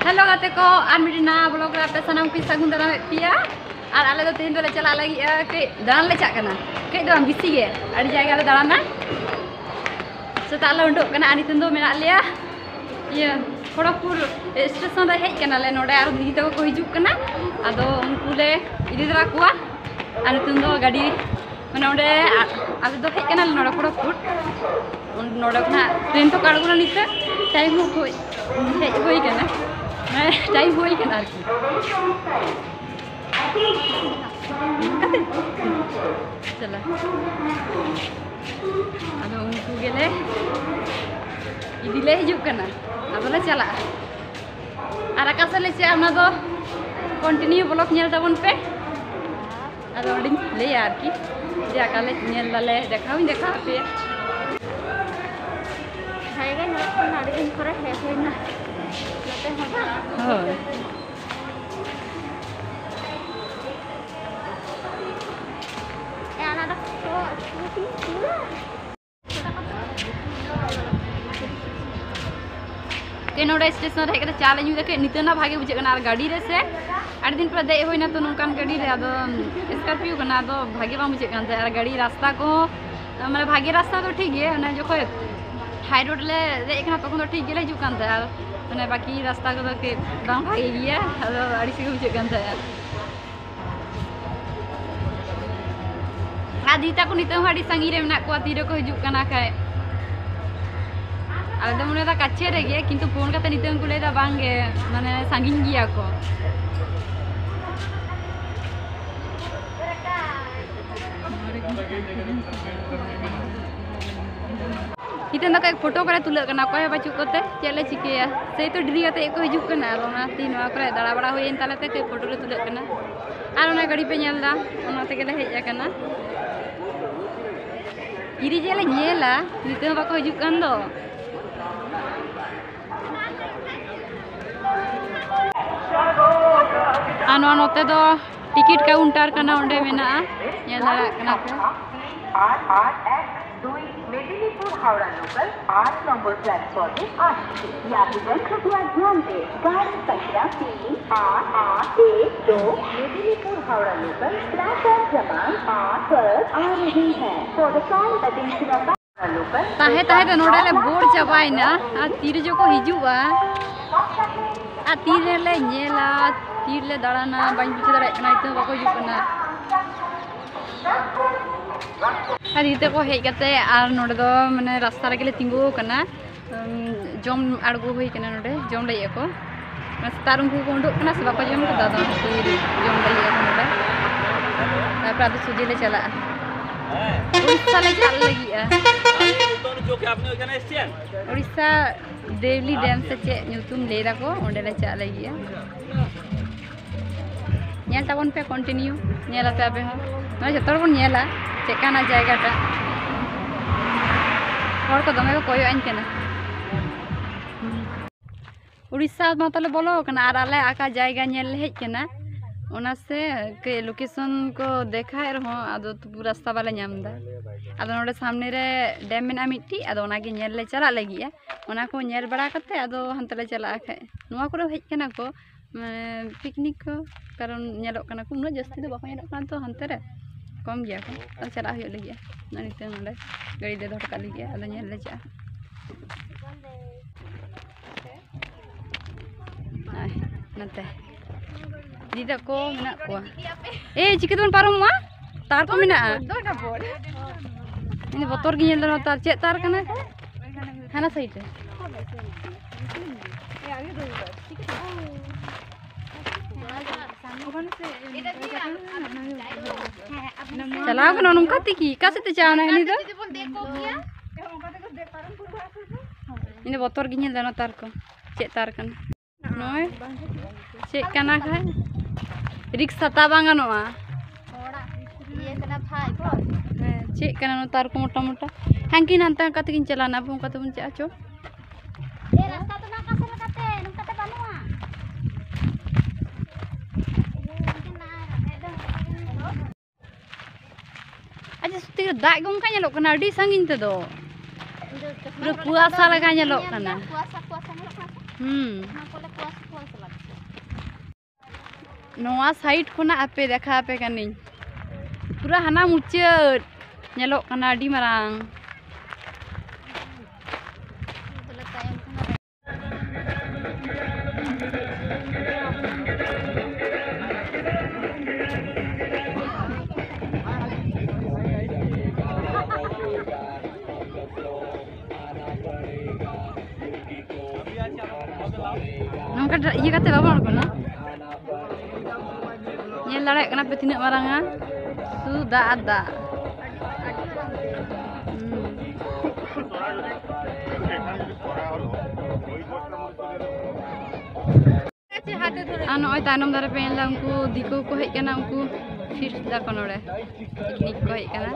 Halo kate ko Armidina blog re ape sanam ki sagun dalam pia ar ale do tehin do le chala lagi ke dalan le chak kana ke do am bisi ge adi jayga le dalan na seta le unduk kana ani tendo menak leya iya Khodagpur station re hej kana le node ar didi tako ko hijuk kana ado unku le idi dara kuwa ani tendo gadi mane onde ale do hej kana le node Khodagpur node kana train to kar guna nite time ho hej hoi kana time हो ही किनार की चला अब उनको गेले इदिले हिजुक कना अब ले चला आर आकाशले चे हमना दो कंटिन्यू ब्लॉग नेल ताबन पे आरो ओडिन ले यार की जे आकाले नेल लाले देखावी देखा पे हायगा न नाडी दिन करे हे होइना नोडे स्टेशन हेक चाल देखे नितना भागे बुझे गाड़ी रे से आठ दिन पर दे होइना तो नोकान गाड़ी रे आदो स्कॉर्पियो कना आदो भागे बा बुझे कान आर गाड़ी रास्ता को माने भागे रास्ता तो ठीक है ना जो हाई रोड ले दे एकना तखन तो ठीक गेले हिजु कान माने बाकी रास्ता को के बांग भागे गया आदो आड़ी से बुझे कान आदिता को नितो हाड़ी संगी रे मेना को तीरे को हिजु काना खाय आले दो मने दा काचे रे गे किंतु फोन काते नितो को लेदा बांगे माने संगिन गिया को इतन तक फोटो करे तुले कना कोय बाचु कोते चले चिकेया से तो ड्री काते को हिजु कना ओना तीन वा करे दाड़ा बड़ा होयन तालेते के फोटो रे तुले कना आर ओना गाड़ी पे नेलदा ओना ते गेले हेज कना इरी जेले नेला नितो बाको हिजु कन दो आनो नोते दो टिकट काउंटर कना ओंडे मेना नेला कना पे Medinipur Howrah local 8 number platform में आशी यात्रीगण कृपया ध्यान दें गाड़ी संख्या 3882 मेदिनीपुर हावड़ा लोकल प्लेटफॉर्म क्रमांक 8 पर आ रही है for the kind attention of local ताहे ताहे नोडे बोर्ड चबाइना आ तीर जो को हिजुआ आ तीर ले नेला तीर ले दाड़ाना बाइन बुझे दाड़े कना इतो बाको हिजुकना और इते को हेज कते आर नोडे दो माने रास्ता रे गेले तिंगु कना जम आड़गो होई कना नोडे जम लई को स्टार उनको को उडुक कना से बापा जम को दादा जम लई नोडे तापर आदो सुजी ले चला उड़ीसा ले चल लगी जो के आपने ओखाने एसेन उड़ीसा देवली डैम से चे न्यूतुम लेदा को ओंडे ले चल लगी नेल ताबन पे कंटिन्यू नेला पे आबे हो ना जतर बन नेला चेकाना जायगाटा हर को दमे को कोयो आइन केना उड़ीसा मा तले बोलो कना आर आले आका जायगा नेल हेज केना ओना से के लोकेशन को देखा रहो आदो तो रास्ता वाला नामदा आदो नोडे सामने रे डैम मेना मिट्टी आदो ओना के नेल ले चला लगिया ओना को नेल बड़ा करते आदो हंतले चला खाय नुवा को हेज केना को पिकनिक को कारण नेलो कना को उना जस्ती दो बाको नेलो कना तो हंते रे कम गया को अब चला हो लगिया निते नोडे गाड़ी दे धटका लगिया आदो नेल ले जा आई नते दीदा को मेना को ए चिके दोन पारम मा तार को मेना दोटा बोल ini motor gi nyel tar cek tar kana hana side चलाओ कना नोंका तिकी कासे ते चावना हनी दो ini motor gi nyel tar को cek tar kana noy cek kana kha rickshaw ता बांगा नोआ ये कना भाई को चे कना नो तार को मोटा मोटा हैंकी नांता कते किन चलाना भों कते बुन चाचो ए रास्ता तो ना कासे लगाते नु कते बानुआ अच्छा सुती दाग गम का नेलो कना अडी संगिन ते दो पूरा कुआसा लगा नेलो कना कुआसा कुआसा नेलो कना नोआ साइड खोना आपे देखा आपे कनिन पूरा हाना मुचाद नेलोक कना आडी मारांग नमका ये कते बाबा अड़गोना ये लड़ाई कना पे तिना मारांगा सुदा आदा नॉय तायनम दारे पे एनला उनको दिको को हेज कना उनको फिर दा को नोडे पिकनिक को हेज कना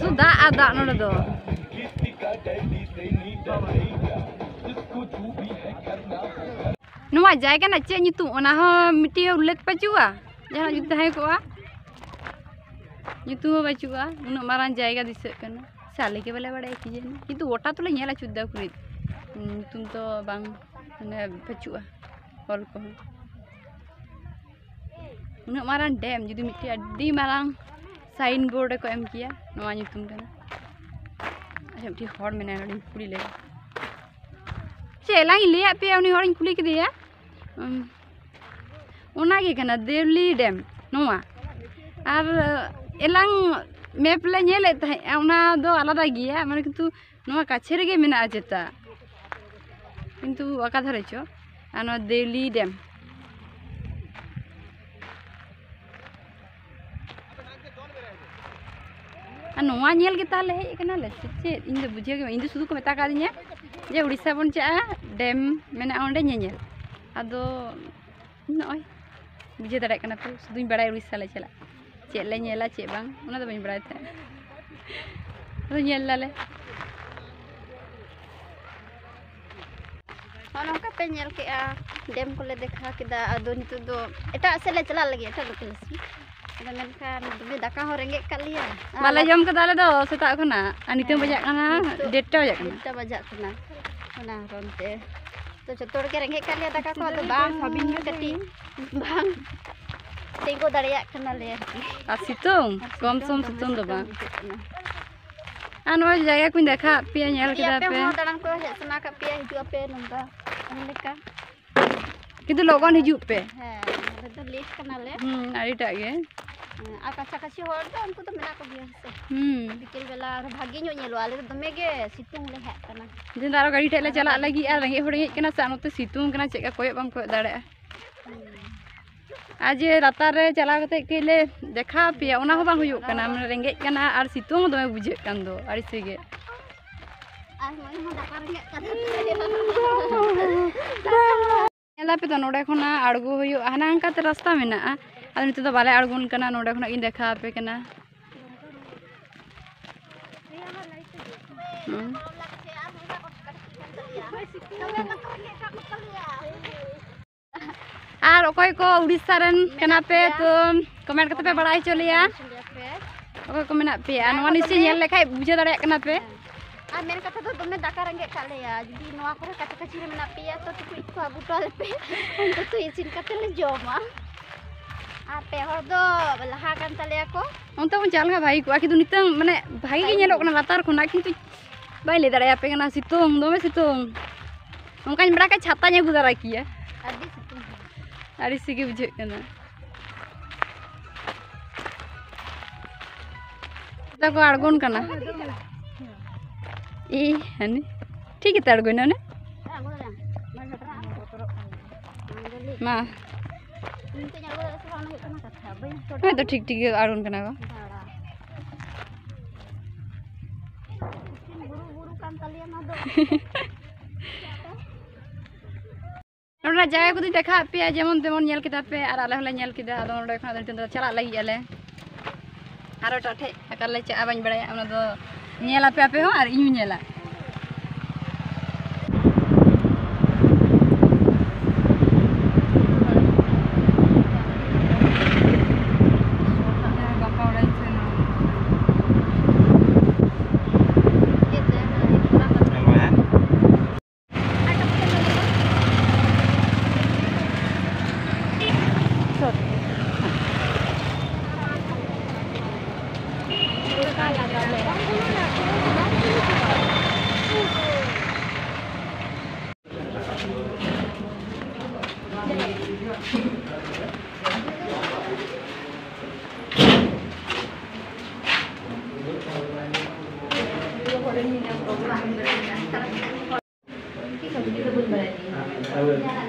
सुदा आदा नोडे दो नुआ जायगा ना चे नितु ओना हो मिट्टी उल्लेख पचुआ जहां जुत है को नितु हो बचुआ उन मारान जायगा दिसे कना साले के बले बड़े की जेन किंतु ओटा तो नेला चुद्दा कुरी तुम तो बांग ने पचुआ हॉल को उन मारान डैम जुदी मिट्टी अड्डी मारांग साइन बोर्ड को एम किया नुआ नितुम कना अच्छा मिट्टी हॉर में ना कुड़ी ले चेला लिया पे उनी हॉर कुली के दिया ओनागे कना देवली डैम नोआ और एलांग मैप ले नेले तहे ओना दो आलादा गिया माने किंतु नोआ काछे रेगे मेना जेता किंतु अका धरे छो आनो देवली डैम नोआ नेल के ताले हे कना ले चे इन दो बुझे गे इन दो सुदु को मेता का दिया जे उड़ीसा बन चा डैम मेना ओंडे नेल आदो नॉय बुझे दड़े कना पे सुदुኝ बड़ाय उड़ीसा ले चला चे ले नेला चे बांग ओना दो बኝ बड़ाय थे तो नेल लाले ono ka pe nyel ke a dem ko le dekha kida ado nitu do eta se le chala lagi eta lokal si ada men kan dumi daka ho rengek kaliya bala jom ka dale do seta khona ani tem bajak kana deta bajak kana ona ronte तो जतोड़ के रेंगे कर लिया दका को तो बांग हबिन में कटी बांग तेगो दड़िया कना ले आ सितों कम सम सितों दो बांग आनो जगह कुन देखा पिया नेल केदा पे दड़न को हे सना का पिया हिजु पे नंदा अनलेका किंतु लोगन हिजु पे है तो लेट कना ले आड़ीटा गे आ काचा काची होर तो उनको तो मेना को बिया से बिकेल बेला भागी नो नेलो आले दमे गे सितुंग ले हे कना दिन दारो गाड़ी टेले चला लगी आ रंगे होड़े कना सानोते सितुंग कना चेका कोय बम को दाड़े आज राता रे चला कते केले देखा पिया ओना हो बांग हुयु कना मन रेंगे कना आर सितुंग दमे बुझे कान दो आड़ी सेगे आ मन हो दाका रेंगे नेला पे तो नोडे खना आड़गो हुयु हाना अंका ते रास्ता मेना आ नितो तो बाले आड़गोन कना नोडे खना इन देखा पे कना और अकोय को उड़ीसा रन कना पे तो कमेंट करते पे बड़ाई चलिया अकोय को मेना पे नवा निसे नेल लेखाय बुझे दाड़े कना पे आ मेन कथा तो तुमने दाका रंगे कालेया जदी नवा करे कच्चा कच्ची रे मेना पिया तो तुई को आबू टोल पे तो इसिन कते ले जोमा आ पे हर दो लहा कान तलेया को उनते उन चालगा भाई को आखि दु नितंग माने भाई गे नेलो कना लातार खना किंतु बाय ले दाड़े पे कना सितोंग दोमे सितोंग उनका बड़ा का छाता ने गुजारा किया आदि सितुंग आड़ी सिगे बुझे कना तको आड़गोन कना ए हने ठीक है तड़गो ने मा मैं तो ठीक ठीक आड़गोन कना को नोडा जाय को देखा पे जेमन तेमन नेल केदा पे आर आले हले नेल केदा आदो नोडे खना दन चला लगी आले आरो टठे अकले चा बाñ बड़ाय ओना दो नेला पे आपे हो आर इनु नेला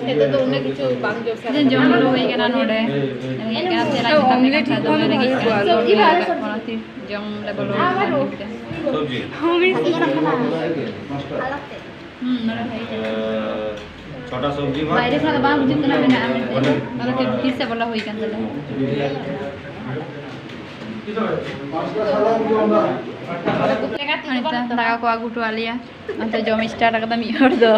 itu tuh unik itu bang Joseph. Jadi jangan lupa ikan node. Ini kan saya lagi tapi kan saya tuh lagi nanti jangan level lo. सब्जी छोटा सब्जी বাইরে খাওয়া বাবা বুঝতে না না আমি তাহলে কি কিসে বলা হই কেন তাহলে Anita daga ko agu to alia ante jom start kada mi hor do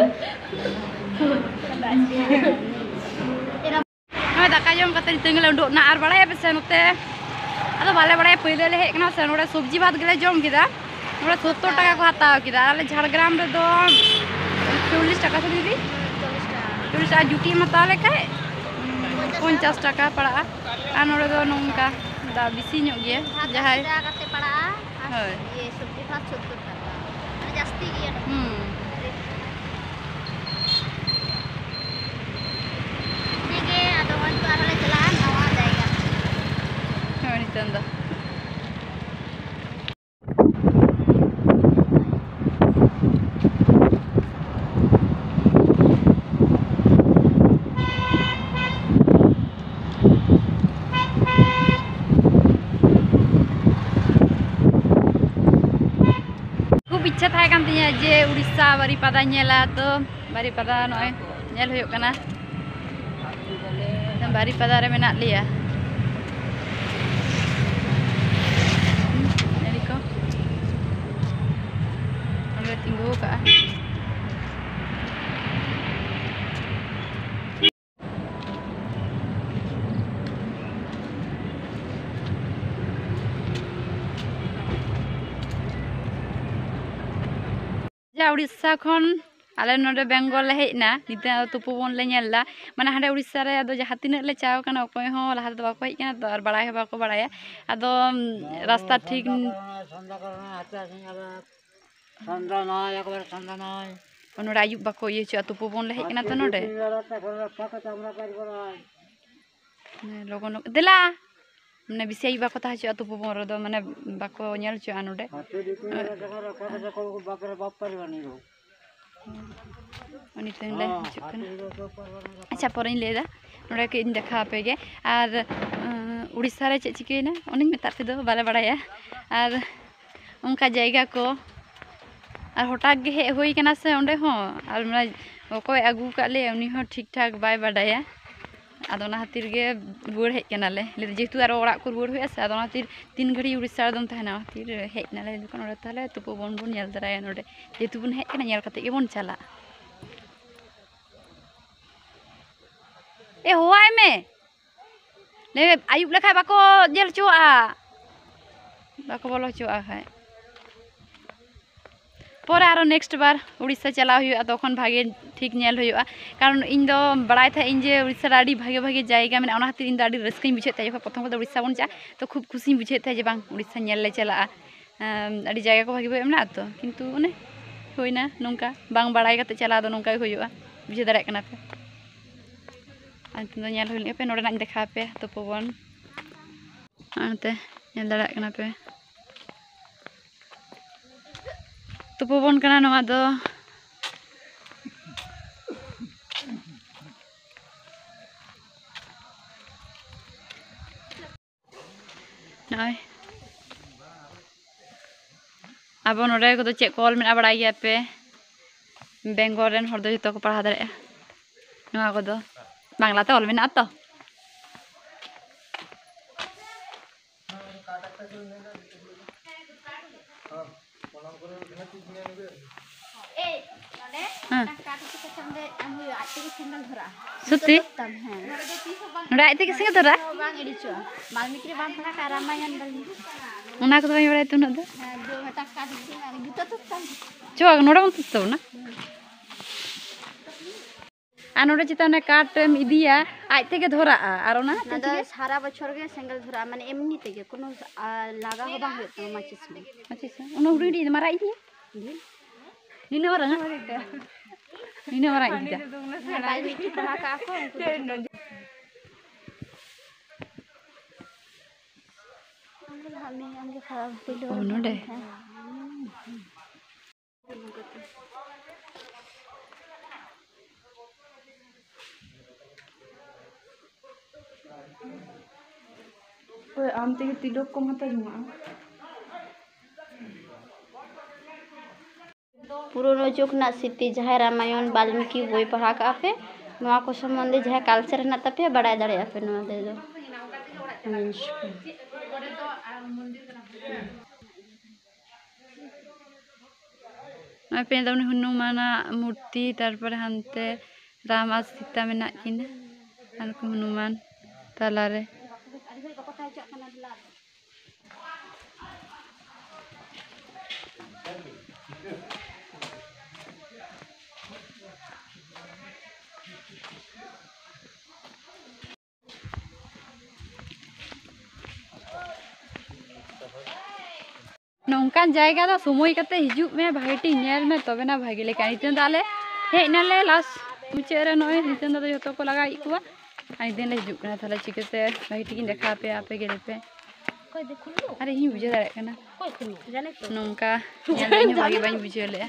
Nah daka jom kata ditinggal unduk na ar balai pe senote ado bale balai pहिले le hek na senore sabji bhat gele jom kida nore 70 টাকা ko hataw kida ale Jhargram re do 40 টাকা se didi 40 টাকা juti mata le kai 50 টাকা pada an nore do nongka da bisi nyok ge jahai kate pada hoi ye sabji bhat 70 টাকা মানে jasti gaya nege ado wan tu arale jalan nawa jayga hoi nitanda इच्छा था kan tinya je Uड़ीसा Baripada nyela to Baripada noy nyel huyuk kana dan Baripada re menak lia jadi ko ole tinggu ka Uड़ीसा खन आले नोडे बेंगल ले हेजना निते तुपु बन ले नेला माने हाडे उड़ीसा रे आदो जहा तिने ले चाव कना अकय हो लहा दो बाको हेज कना तो आर बड़ाय हो बाको बड़ाया आदो रास्ता ठीक संदा करना हाते आसिन आबा संदा नय एकबार संदा नय नोडे आयु बाको ये छ तुपु बन ले हेज कना तो नोडे लोगन देला माने बिसे आयु बाको ता छ तुपु बन रो दो माने बाको नेल छ नोडे अच्छा पर लेदा नोडे के देखा पेगे और उड़ीसा रे चे चिकेना उनी मेता पे दो बाले बड़ाया और उनका जायगा को और हटाक गे हे होई कना से ओंडे हो और माने ओकोय आगु का ले उनी हो ठीक ठाक बाय बड़ाया आदो ना खातिर गे रुवाड़ हेज कना ले जेतु आरो ओड़ा को रुवाड़ होया से आदो ना खातिर 3 घड़ी उड़ीसा दम तहना खातिर हेज ना ले दुकान ओडे ताले तुपु बन बन नेल दराया नोडे जेतु बन हेज कना नेल कते गे बन चला ए होवाय में ले आयुब लेखा बाको जेल चोआ बाको बोलो चोआ खाय परे आरो नेक्स्ट बार उड़ीसा चला हुआ तखन भागे ठीक नेल हुआ कारण इन दो बड़ाय था इन जे उड़ीसा आड़ी भागे भागे जायगा माने ओना खातिर इन दो आड़ी रस्कई बुझे था जखन प्रथम को उड़ीसा बन जा तो खूब खुशी बुझे था जे बांग उड़ीसा नेल ले चला आड़ी जायगा को भागे भागे मेना तो किंतु ओने होइना नोंका बांग बड़ाय कते चला दो नोंका हुआ बुझे दाड़े कना पे अंत दो नेल हुइले पे नोडे नाñ देखा पे तुपु बन आते नेल दाड़े कना पे तुपु बन कना नोआ दो नय अब नोडे को चे कॉल में बड़ा गया पे बेंगल रेन हर दो जतो को पढ़ा दाड़े नोआ को दो बांग्ला ते ऑल मेना तो Suti? Nora itu kisah itu dah? bang ini cua mal mikir bang pernah karamayan bali Una aku tuh yang berada itu nada? do meta kadi sing ari gitu tuh kan Coba nora mau tuh na? Nora cita nek katem idia, aja tega dhora, arona? nada sara bachor ge single dhura mane emni tege kono laga ho bang hoto machis me Macam una uri di marah ini? Ini orang ah? Ini orang ini dah. mal mikir pernah ka ako Oh nora. आम तेगे तिलक को मत जुमा पुरानो जुग ना स्थिति जहाँ रामायण वाल्मीकि बोई पढ़ा का पे नवा को संबंधी जहाँ कल्चर ना तपे बड़ा दड़े पे नवा दे दो पे हनुमान मूर्ति तारपर हानते राम और सीता मेना किना हनुमान तालारे नौकान जायगा दो समय कते हिजुग में भागेटी नेल में तबे ना भागे लेका नितन दाले हे नाले लास मुचेरे नय नितन दा जतो को लगा इकुआ आई दिन ले हिजुग ना थाले चिकते भागेटी किन देखा पे आपे गेले पे कोई देखुलो अरे ही बुझे दारे कना कोई खुलो जाने तो नौका नेल भागे बाई बुझे ले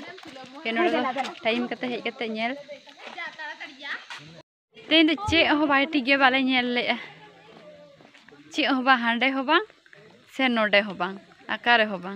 के नोडो टाइम कते हे कते नेल तेन दो चे हो भागेटी गे बाले नेल ले चे हो बा हांडे हो बा से नोडे हो बा आकारे हो बा